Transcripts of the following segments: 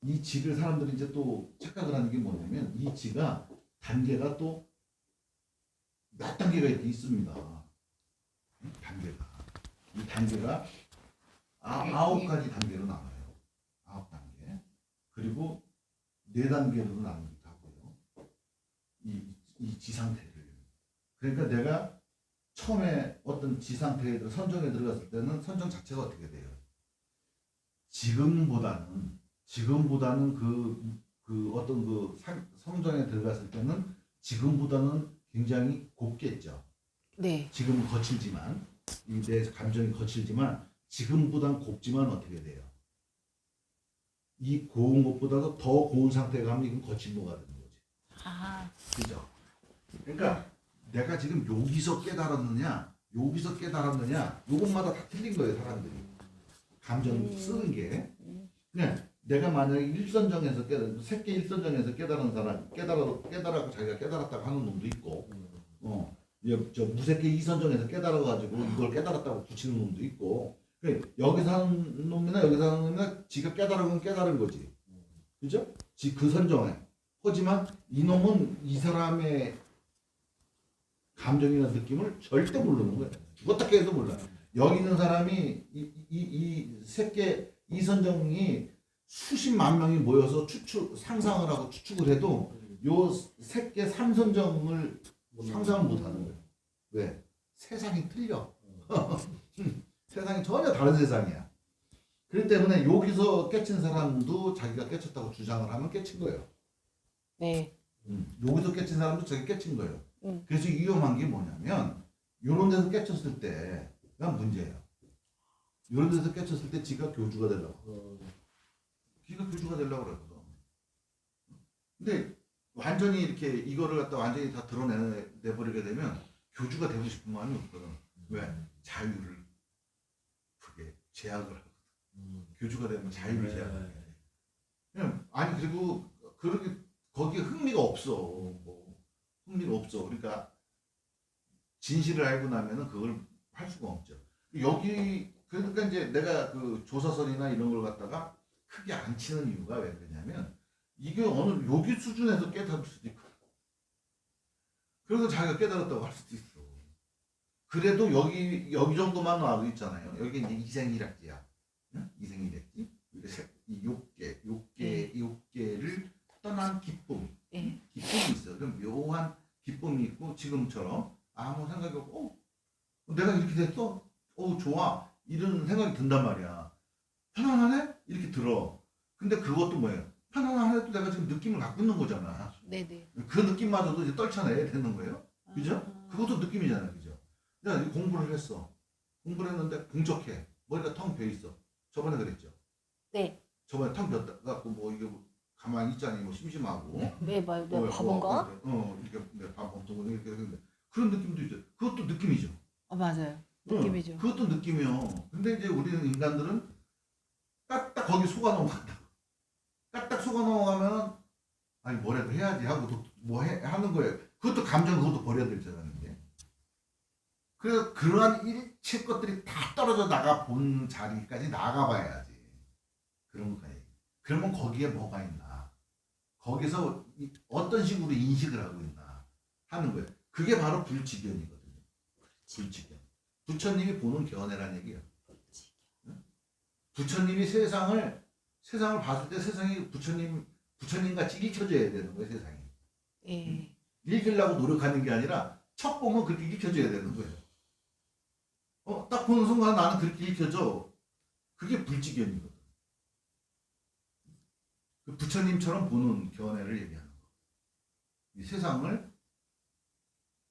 이 지를 사람들이 이제 또 착각을 하는 게 뭐냐면 이 지가 단계가 또 몇 단계가 이렇게 있습니다. 단계가 이 단계가 아홉 가지 단계로 나와요. 아홉 단계. 그리고 네 단계로 나누기도 하고요. 이 지 상태를. 그러니까 내가 처음에 어떤 지 상태에 선정에 들어갔을 때는 선정 자체가 어떻게 돼요? 지금보다는 그 어떤 그 성전에 들어갔을 때는 지금보다는 굉장히 곱겠죠. 네. 지금은 거칠지만 이 내 감정이 거칠지만 지금보다는 곱지만 어떻게 돼요? 이 고운 것보다도 더 고운 상태가 하면 이건 거친 거가 되는 거지. 아. 그죠? 그러니까 내가 지금 여기서 깨달았느냐, 요것마다 다 틀린 거예요, 사람들이. 감정 쓰는 게. 그냥 내가 만약에 일선정에서 새끼 일선정에서 깨달은 사람, 깨달았고 자기가 깨달았다고 하는 놈도 있고, 저 무새끼 이선정에서 깨달아가지고 이걸 깨달았다고 붙이는 놈도 있고, 그러니까 여기서 하는 놈이나 여기서 하는 놈이나 지가 깨달은 건 깨달은 거지. 그죠? 그 선정에. 하지만 이놈은 이 사람의 감정이나 느낌을 절대 모르는 거예요. 어떻게 해도 몰라. 여기 있는 사람이 이 새끼 이선정이 수십만 명이 모여서 상상을 하고 추측을 해도 요 새끼 삼선정을 상상을 못 하는 거예요. 왜? 세상이 틀려. 세상이 전혀 다른 세상이야. 그렇기 때문에 여기서 깨친 사람도 자기가 깨쳤다고 주장을 하면 깨친 거예요. 네. 여기서 깨친 사람도 자기가 깨친 거예요. 그래서 위험한 게 뭐냐면 이런 데서 깨쳤을 때가 문제예요. 이런 데서 깨쳤을 때 지가 교주가 되려고. 지가 교주가 되려고 그러거든. 근데 완전히 이렇게 이거를 갖다 완전히 다 드러내버리게 되면 교주가 되고 싶은 마음이 없거든. 왜? 자유를 그게 제약을 하거든. 교주가 되면 자유를 제약을 해. 그냥 아니 그리고 그렇게 거기에 흥미가 없어. 흥미가 없어. 그러니까 진실을 알고 나면은 그걸 할 수가 없죠. 여기 그러니까 이제 내가 그 조사선이나 이런 걸 갖다가 크게 안 치는 이유가 왜 그러냐면 이게 어느 여기 수준에서 깨달을 수도 있고 그래서 자기가 깨달았다고 할 수도 있어. 그래도 여기 정도만 와도 있잖아요. 여기 이제 이생일학지야. 응? 이생일학지. 이 욕계를 떠난 기쁨. 기쁨이 있어. 그럼 묘한 기쁨이 있고 지금처럼 아무 생각이 없고 내가 이렇게 됐어? 좋아. 이런 생각이 든단 말이야. 편안하네? 이렇게 들어. 근데 그것도 뭐예요? 편안하네도 내가 지금 느낌을 갖고 있는 거잖아. 네네. 그 느낌마저도 이제 떨쳐내야 되는 거예요. 그죠? 그것도 느낌이잖아요. 그죠? 내가 공부를 했어. 공부를 했는데 풍족해. 머리가 텅 비어있어. 저번에 그랬죠? 네. 저번에 텅 비어갖고 뭐 이게 가만히 있자니 뭐 심심하고. 네, 내가 바본가? 이렇게 밥 먹고 이렇게 했는데 그런 느낌도 있죠. 그것도 느낌이죠. 맞아요. 느낌이죠. 그것도 느낌이요. 근데 이제 우리는 인간들은 까딱 거기 속아 넘어간다. 까딱 속아 넘어가면 아니 뭐라도 해야지 하고 뭐 하는 거예요. 그것도 감정 그것도 버려야 되잖아요. 이제. 그래서 그러한 일체 것들이 다 떨어져 나가 본 자리까지 나가봐야지. 그런 거예요. 그러면 거기에 뭐가 있나? 거기서 어떤 식으로 인식을 하고 있나 하는 거예요. 그게 바로 불치견이거든요. 불치견. 부처님이 보는 견해란 얘기예요. 부처님이 세상을 봤을 때 세상이 부처님 같이 읽혀져야 되는 거예요. 세상이. 읽으려고 노력하는 게 아니라 첫 보면 그렇게 읽혀져야 되는 거예요. 딱 보는 순간 나는 그렇게 읽혀져. 그게 불치견이거든. 그 부처님처럼 보는 견해를 얘기하는 거. 이 세상을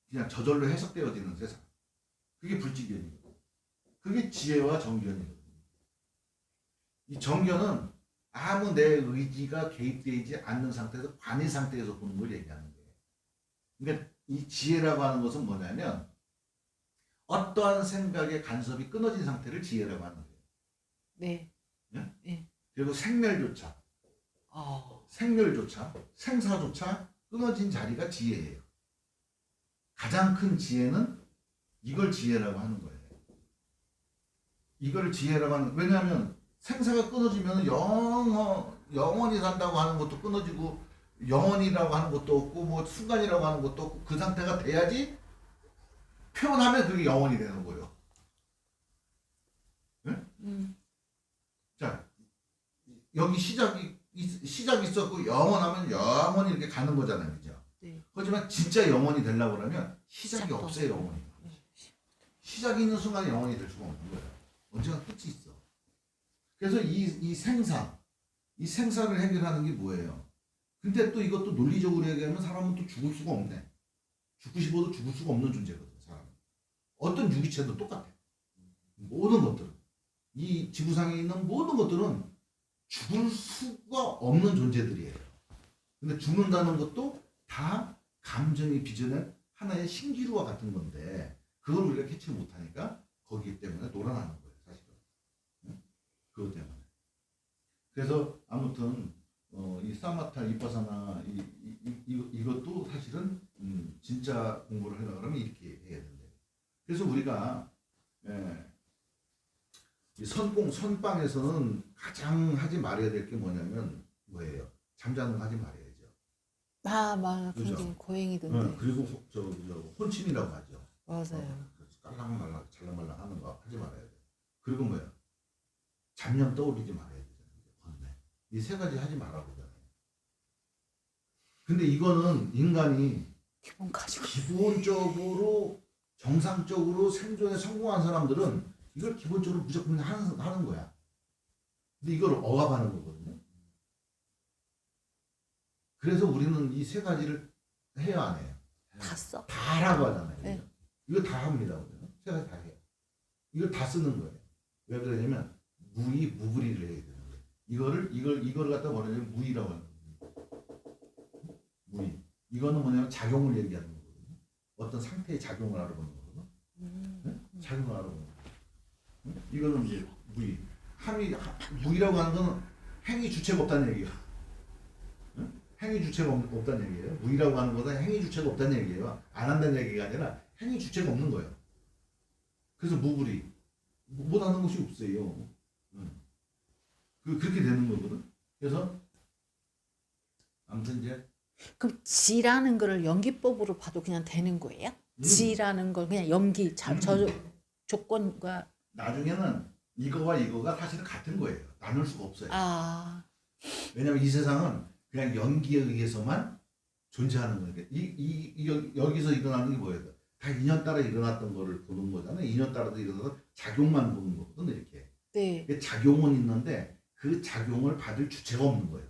그냥 저절로 해석되어지는 세상. 그게 불치견이거든. 그게 지혜와 정견이거든. 이 정견은 아무 내 의지가 개입되지 않는 상태에서 관의 상태에서 보는 걸 얘기하는 거예요. 그러니까 이 지혜라고 하는 것은 뭐냐면 어떠한 생각의 간섭이 끊어진 상태를 지혜라고 하는 거예요. 네. 네? 그리고 생멸조차 생사조차 끊어진 자리가 지혜예요. 가장 큰 지혜는 이걸 지혜라고 하는 거예요. 이걸 지혜라고 하는, 왜냐하면 생사가 끊어지면 영원히 산다고 하는 것도 끊어지고 영원이라고 하는 것도 없고 뭐 순간이라고 하는 것도 없고 그 상태가 돼야지 표현하면 그게 영원이 되는 거예요. 네? 자, 여기 시작이 있었고 영원하면 영원히 이렇게 가는 거잖아요, 그죠? 네. 하지만 진짜 영원이 되려고 그러면 시작이 시작도 없어요, 영원히. 시작이 있는 순간에 영원이 될 수가 없는 거예요. 언젠가 끝이 있어. 그래서 이 생사, 이 생사를 해결하는 게 뭐예요? 근데 또 이것도 논리적으로 얘기하면 사람은 또 죽을 수가 없네. 죽고 싶어도 죽을 수가 없는 존재거든, 사람은. 어떤 유기체도 똑같아. 모든 것들은. 이 지구상에 있는 모든 것들은 죽을 수가 없는 존재들이에요. 근데 죽는다는 것도 다 감정이 빚어낸 하나의 신기루와 같은 건데 그걸 우리가 캐치를 못하니까 거기 때문에 놀아나는 거예요, 사실은. 그것 때문에. 그래서 아무튼 이 사마타 이빠사나 이것도 사실은 진짜 공부를 하려고 하면 이렇게 해야 된대요. 그래서 우리가 이 선방에서는 가장 하지 말아야 될 게 뭐냐면 뭐예요? 잠자는 거 하지 말아야죠. 맞아. 그죠? 굉장히 고행이던데. 그리고 저 혼침이라고 하죠. 맞아요. 깔랑말랑 잘랑말랑 하는 거 하지 말아야 돼. 그리고 뭐야? 잡념 떠올리지 말아야 되잖아요. 이 세 가지 하지 말아 보잖아요. 근데 이거는 인간이 기본 가지고. 기본적으로 정상적으로 생존에 성공한 사람들은 이걸 기본적으로 무조건 하는 거야. 근데 이걸 억압하는 거거든요. 그래서 우리는 이 세 가지를 해요, 안 해요? 다 써. 다 하라고 하잖아요. 네. 이거 다 합니다. 우리는. 세 가지 다 해요. 이걸 다 쓰는 거예요. 왜 그러냐면 무부리를 해야 되는 거예요. 이거를 갖다 뭐냐면 무의라고 하는 거예요. 무의. 이거는 뭐냐면 작용을 얘기하는 거거든요. 어떤 상태의 작용을 알아보는 거거든요. 네? 작용을 알아보는 거예요. 이거는 이제 무의. 무의라고 하는 거는 행위 주체가 없다는 얘기예요. 행위 주체가 없다는 얘기예요. 무의라고 하는 것은 행위 주체가 없다는 얘기예요. 안 한다는 얘기가 아니라 행위 주체가 없는 거예요. 그래서 무불이 못하는 것이 없어요. 그렇게 되는 거거든. 그래서 아무튼 이제 그럼 지라는 거를 연기법으로 봐도 그냥 되는 거예요? 지라는 걸 그냥 연기 저 조건과 나중에는 이거와 이거가 사실은 같은 거예요. 나눌 수가 없어요. 왜냐하면 이 세상은 그냥 연기에 의해서만 존재하는 거예요. 여기서 일어나는 게 뭐예요? 다 인연 따라 일어났던 거를 보는 거잖아요. 인연 따라서 일어나서 작용만 보는 거거든, 이렇게. 네. 작용은 있는데 그 작용을 받을 주체가 없는 거예요.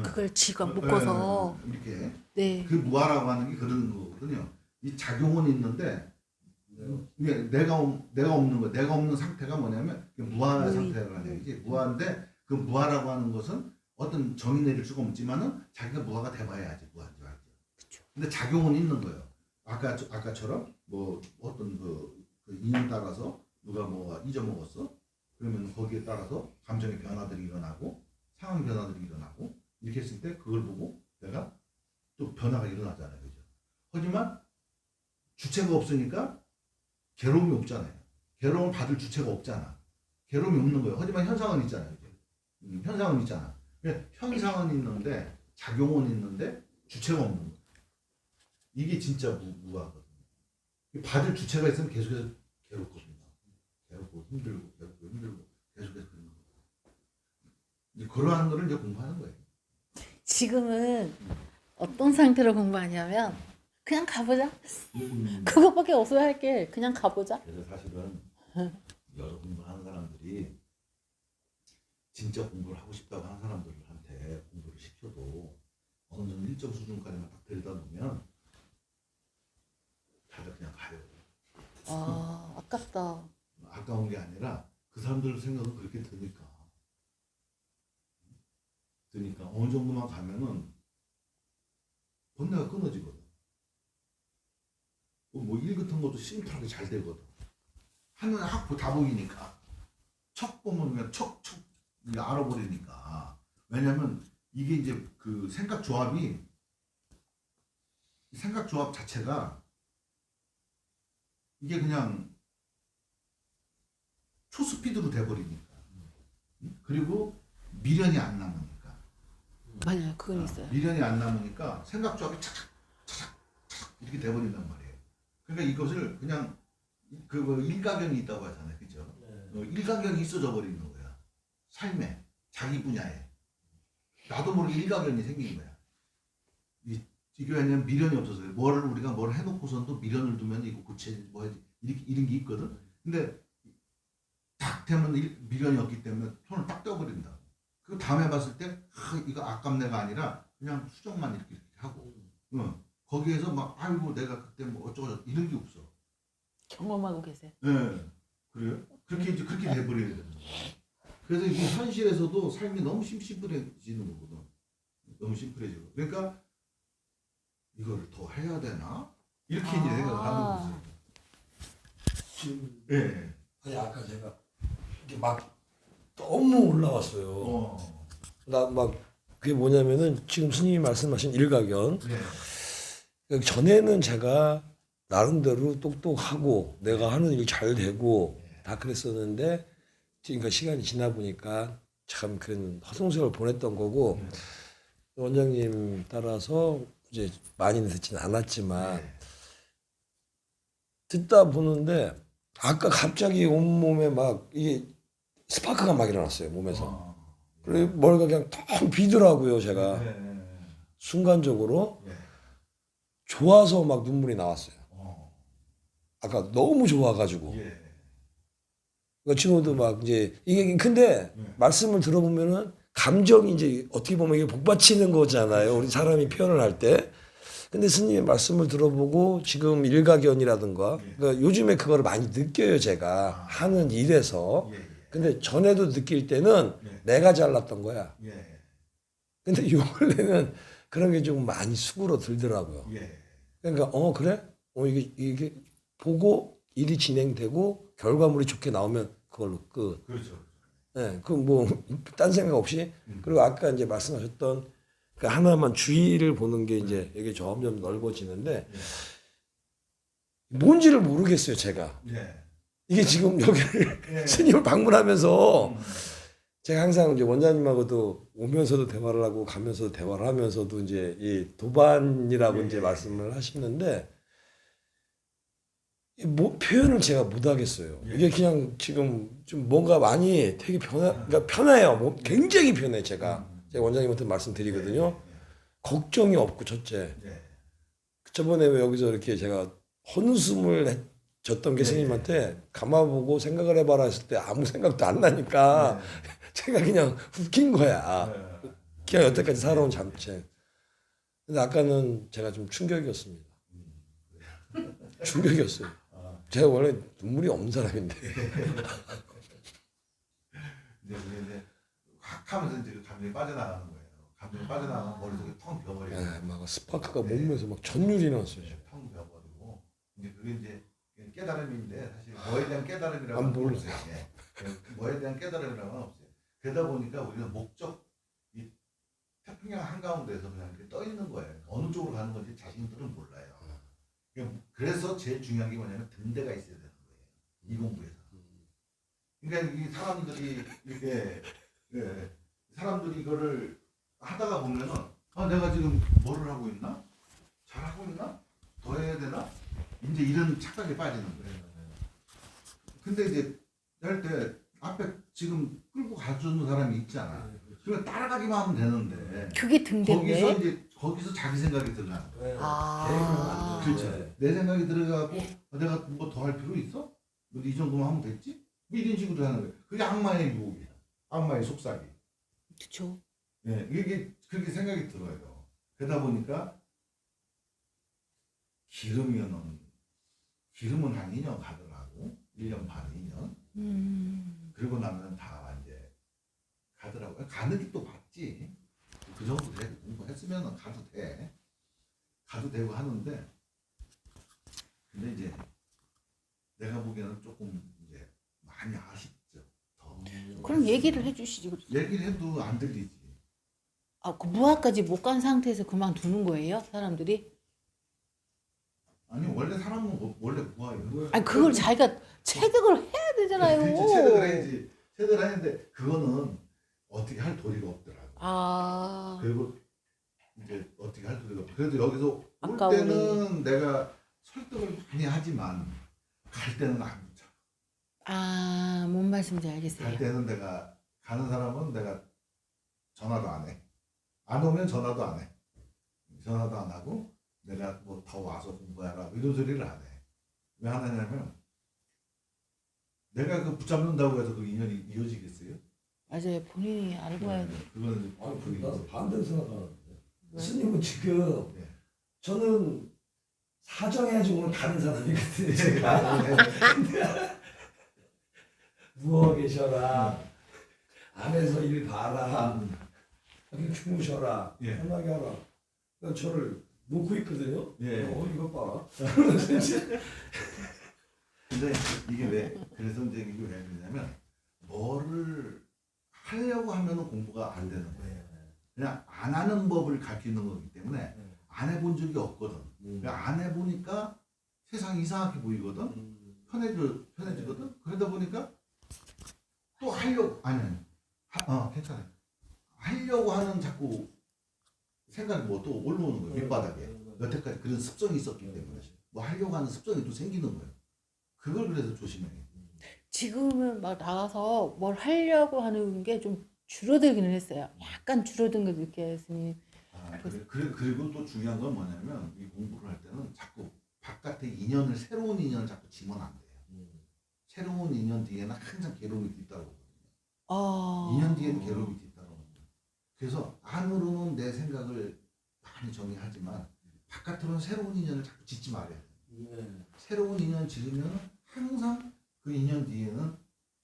그걸 지가 묶어서. 이렇게. 네. 그 무아라고 하는 게 그런 거거든요. 이 작용은 있는데 내가 없는 거, 내가 없는 상태가 뭐냐면 무아 상태라는 얘기지. 무아인데 그 무아라고 하는 것은 어떤 정의 내릴 수가 없지만은 자기가 무아가 돼봐야지 무아인지 알죠. 근데 작용은 있는 거예요. 아까처럼 뭐 어떤 그 인연 따라서 누가 뭐 잊어먹었어? 그러면 거기에 따라서 감정의 변화들이 일어나고 상황 변화들이 일어나고 이렇게 했을 때 그걸 보고 내가 또 변화가 일어나잖아요, 그죠? 하지만 주체가 없으니까 괴로움이 없잖아요. 괴로움을 받을 주체가 없잖아. 괴로움이 없는 거예요. 하지만 현상은 있잖아요, 그죠? 현상은 있잖아. 현상은 있는데 작용은 있는데 주체가 없는 거예요. 이게 진짜 무아거든요. 받을 주체가 있으면 계속해서 괴롭거든요. 괴롭고 힘들고 계속해서 그런 거예요. 그러한 거를 이제 공부하는 거예요. 지금은 어떤 상태로 공부하냐면 그냥 가보자. 그것밖에 없어야 할 게 그냥 가보자. 그래서 사실은 여러 공부하는 사람들이 진짜 공부를 하고 싶다고 하는 사람들한테 공부를 시켜도 어느 정도 일정 수준까지만 딱 데려다 놓으면 다들 그냥 가요. 아깝다. 아까운 게 아니라 그 사람들 생각은 그렇게 드니까 어느 정도만 가면은 본내가 끊어지거든. 뭐 일 같은 것도 심플하게 잘 되거든. 하는 학부 다 보이니까 척 보면 그냥 척 알아버리니까. 왜냐면 이게 이제 그 생각 조합 자체가 이게 그냥 초스피드로 돼버리니까. 그리고 미련이 안 남으니까. 맞아요. 그건 있어요. 미련이 안 남으니까 생각조합이 착착 이렇게 돼버린단 말이에요. 그러니까 이것을 그냥 그 일가견이 있다고 하잖아요, 그죠? 일가견이 있어져 버리는 거야. 삶에, 자기 분야에. 나도 모르게 일가견이 생긴 거야. 이게 왜냐면 미련이 없어서 그래. 우리가 뭘 해놓고선도 미련을 두면 이거 고쳐야지 뭐 해야지 이런 게 있거든. 근데 딱 되면 미련이 없기 때문에 손을 딱 떼어버린다. 그 다음에 봤을 때 이거 아깝네가 아니라 그냥 수정만 이렇게 하고 거기에서 막 아이고 내가 그때 뭐 어쩌고 이런 게 없어. 경험하고 계세요. 네, 그래요? 그렇게 이제 그렇게 돼버려야 되는 거야. 그래서 이게 현실에서도 삶이 너무 심플해지는 거거든. 너무 심플해지고. 그러니까 이걸 더 해야 되나? 이렇게 이제 생각을 하는 거지. 지금 예. 아니 아까 제가 이게 막 너무 올라왔어요. 나 막 그게 뭐냐면은 지금 스님이 말씀하신 일가견. 네. 전에는 제가 나름대로 똑똑하고 내가 하는 일 잘 되고 다 그랬었는데 그러니까 시간이 지나 보니까 참 그런 허송세월 보냈던 거고 원장님 따라서 이제 많이는 듣지는 않았지만 듣다 보는데 아까 갑자기 온몸에 막 이게 스파크가 막 일어났어요 몸에서. 그리고 머리가 그냥 텅 비더라고요 제가. 순간적으로 좋아서 막 눈물이 나왔어요. 아까 너무 좋아가지고. 그러니까 지금도 막 이제 이게 근데 말씀을 들어보면은 감정이 이제 어떻게 보면 이게 복받치는 거잖아요. 우리 사람이 표현을 할 때. 근데 스님의 말씀을 들어보고 지금 일가견이라든가 그러니까 요즘에 그거를 많이 느껴요 제가 하는 일에서. 근데 전에도 느낄 때는 내가 잘났던 거야. 근데 요 근래는 그런 게 좀 많이 수그러들더라고요. 그러니까 그래? 이게 보고 일이 진행되고 결과물이 좋게 나오면 그걸로 끝. 그렇죠. 네, 그 뭐 딴 생각 없이 그리고 아까 이제 말씀하셨던 그 하나만 주의를 보는 게 이제 이게 점점 넓어지는데 뭔지를 모르겠어요 제가. 이게 지금 여기를 스님을 방문하면서 제가 항상 이제 원장님하고도 오면서도 대화를 하고 가면서도 대화를 하면서도 이제 이 도반이라고 이제 말씀을 하시는데 뭐 표현을 제가 못 하겠어요. 이게 그냥 지금 좀 뭔가 많이 되게 그러니까 편해요. 뭐 굉장히 편해 제가 원장님한테 말씀드리거든요. 걱정이 없고 첫째. 저번에 왜 여기서 이렇게 제가 헌웃음을 줬던 게 스님한테 감아보고 생각을 해봐라 했을 때 아무 생각도 안 나니까 제가 그냥 웃긴 거야. 그냥 여태까지 살아온 잠체. 근데 아까는 제가 좀 충격이었습니다. 충격이었어요. 제가 원래 눈물이 없는 사람인데. 이제 확 하면서 이제 감정이 빠져나가는 거예요. 감정이 빠져나가면 머릿속이 텅 비어버리고. 네, 막 스파크가 몸에서 막 전율이 났어요. 텅 비어버리고. 이제 그게 이제 깨달음인데 사실 뭐에 대한 깨달음이라고 안 몰라요. 없어요. 뭐에 대한 깨달음이라고는 없어요. 그러다 보니까 우리는 이 태평양 한가운데서 그냥 이렇게 떠 있는 거예요. 어느 쪽으로 가는 건지 자신들은 몰라요. 그래서 제일 중요한 게 뭐냐면 등대가 있어야 되는 거예요. 이 공부에서. 그러니까 이 사람들이 이렇게 사람들이 이거를 하다가 보면은 내가 지금 뭐를 하고 있나? 잘하고 있나? 더 해야 되나? 이제 이런 착각에 빠지는 거예요. 근데 이제 할 때 앞에 지금 끌고 가주는 사람이 있잖아. 그러면 따라가기만 하면 되는데 그게 등대인데. 거기서 자기 생각이 들어가는 거야. 아. 그렇죠. 내 생각이 들어가고 내가 뭐 더 할 필요 있어? 이 정도만 하면 됐지? 뭐 이런 식으로 하는 거예요. 그게 악마의 유혹이야. 악마의 속삭이. 그렇죠. 이게 그렇게 생각이 들어요. 그러다 보니까 기름은 한 2년 가더라고. 1년 반, 2년. 그러고 나면 다 이제 가더라고요. 가는 게 또 맞지. 그 정도 돼. 공부했으면 가도 돼. 가도 되고 하는데, 근데 이제 내가 보기에는 조금 이제 많이 아쉽죠. 그럼 얘기를 해주시지. 얘기를 해도 안 들리지. 그 무학까지 못 간 상태에서 그만두는 거예요, 사람들이? 아니 원래 사람은 원래 뭐예요? 아니 그걸 자기가 체득을 해야 되잖아요. 그렇지, 체득을 해야지. 체득을 하는데 그거는 어떻게 할 도리가 없더라고. 아, 그리고 이제 어떻게 할 수가 없고 그래도 여기서 올 아까 때는 내가 설득을 많이 하지만 갈 때는 안 붙여. 아, 뭔 말씀인지 알겠어요. 갈 때는 내가 가는 사람은 내가 전화도 안 해. 안 오면 전화도 안 해. 전화도 안 하고 내가 뭐 더 와서 공부해라 이런 소리를 안 해. 왜 하냐면 내가 그 붙잡는다고 해서 그 인연이 이어지겠어요? 맞아요. 본인이 알고 해야 돼. 그거는 아니, 그게 나도 반대로 생각하는데. 왜? 스님은 지금 네. 저는 사정해야지 오늘 가는 사람이거든요. 제가 누워 계셔라. 안에서 일 봐라. 여기 주무셔라. 예. 편하게 하라. 그러니까 저를 놓고 있거든요. 예. 이거 봐라. 근데 이게 왜 그래서 이제 이게 왜 그러냐면 뭐를 하려고 하면은 공부가 안 되는 거예요. 그냥 안 하는 법을 가르치는 거기 때문에 안 해본 적이 없거든. 그러니까 안 해보니까 세상이 이상하게 보이거든. 편해지거든. 그러다 보니까 또 하려고 괜찮아요. 하려고 하는 자꾸 생각이 뭐 또 올라오는 거예요. 밑바닥에. 여태까지 그런 습성이 있었기 때문에 뭐 하려고 하는 습성이 또 생기는 거예요. 그걸 그래서 조심해야 돼요. 지금은 막 나가서 뭘 하려고 하는 게 좀 줄어들기는 했어요. 약간 줄어든 걸 느꼈으니. 그리고 또 중요한 건 뭐냐면 이 공부를 할 때는 자꾸 바깥에 인연을 새로운 인연을 자꾸 지면 안 돼요. 새로운 인연 뒤에는 항상 괴로움이 뒤따르거든요. 아, 2년 뒤에는 괴로움이 뒤따라옵니다. 그래서 안으로는 내 생각을 많이 정리하지만 바깥으로는 새로운 인연을 자꾸 짓지 말아야 돼요. 새로운 인연 지으면 항상 그 인연 뒤에는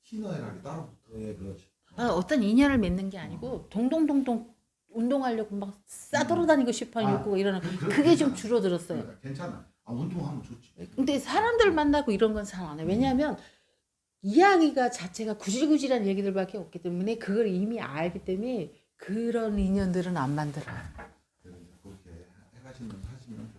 희노애락이 따로 붙어요. 네, 그렇죠. 어떤 인연을 맺는 게 아니고 동동동동 운동하려고 막 싸돌아다니고 싶어 하고 이러는 그게 좀 줄어들었어요. 그러니까 괜찮아. 운동하면 좋지. 근데 사람들 만나고 이런 건 잘 안 해. 왜냐하면 이야기가 자체가 구질구질한 얘기들밖에 없기 때문에 그걸 이미 알기 때문에 그런 인연들은 안 만들어요. 그렇게 해가시면 하시면